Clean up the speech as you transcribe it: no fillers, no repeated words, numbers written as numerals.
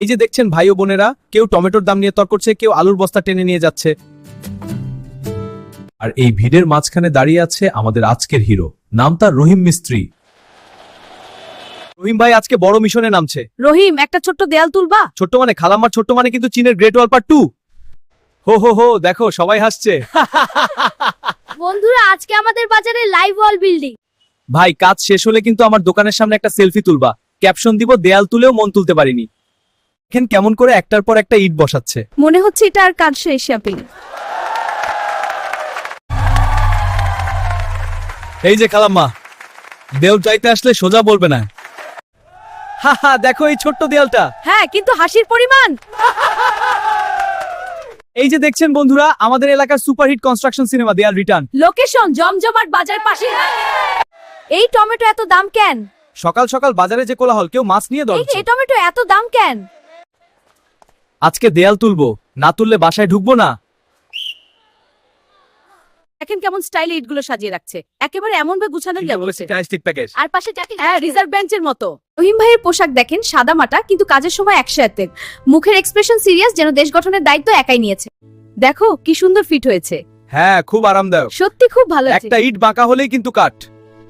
এই যে দেখছেন ভাই ও বোনেরা, কেউ টমেটোর দাম নিয়ে তর্ক করছে, কেউ আলুর বস্তা টেনে নিয়ে যাচ্ছে। আর এই ভিড়ের মাঝখানে দাঁড়িয়ে আছে আমাদের আজকের হিরো, নাম তার রহিম মিস্ত্রি। রহিম ভাই আজকে বড় মিশনে নামছে। রহিম, একটা ছোট্ট দেয়াল তুলবা? ছোট্ট মানে খালাম্মার ছোট্ট মানে কিন্তু চীনের গ্রেট ওয়াল পার্ট 2। হো হো হো, দেখো সবাই হাসছে। বন্ধুরা, আজকে আমাদের বাজারে লাইভ ওয়াল বিল্ডিং। ভাই কাজ শেষ হলে কিন্তু আমার দোকানের সামনে একটা সেলফি তুলবা, ক্যাপশন দিব দেয়াল তুলেও মন তুলতে পারিনি। দেখেন কেমন করে একটার পর একটা ইট বসাচ্ছে। মনে হচ্ছে এটা আর কাজ শেষ শপিং। এই যে খালাম্মা, দেয়াল চাইতে আসলে সোজা বলবে না। হা হা, দেখো এই ছোট্ট দেয়ালটা। হ্যাঁ, কিন্তু হাসির পরিমাণ। এই যে দেখছেন বন্ধুরা, আমাদের এলাকার সুপারহিট কনস্ট্রাকশন সিনেমা দেয়াল রিটার্ন। লোকেশন জমজমাট বাজার পাশে। এই টমেটো এত দাম কেন? সকাল সকাল বাজারে যে কোলাহল, কেউ মাছ নিয়ে এই দৌড়ছে। টমেটো এত দাম কেন? আজকে দেয়াল তুলবো, না তুললে বাসায় ঢুকবো না। দেখেন কেমন স্টাইলে ইটগুলো সাজিয়ে রাখছে, একেবারে এমন ভাবে গুছানো যাচ্ছে। আর পাশে জ্যাকেট, হ্যাঁ রিজার্ভ বেঞ্চের মতো। রহিম ভাইয়ের পোশাক দেখেন, সাদা মাটা, কিন্তু কাজের সময় 101। মুখের এক্সপ্রেশন সিরিয়াস, যেন দেশ গঠনের দায়িত্ব একাই নিয়েছে। দেখো কি সুন্দর ফিট হয়েছে। হ্যাঁ, খুব আরামদায়ক। সত্যি খুব ভালো। একটা ইট বাঁকা হলেই কিন্তু কাঠ।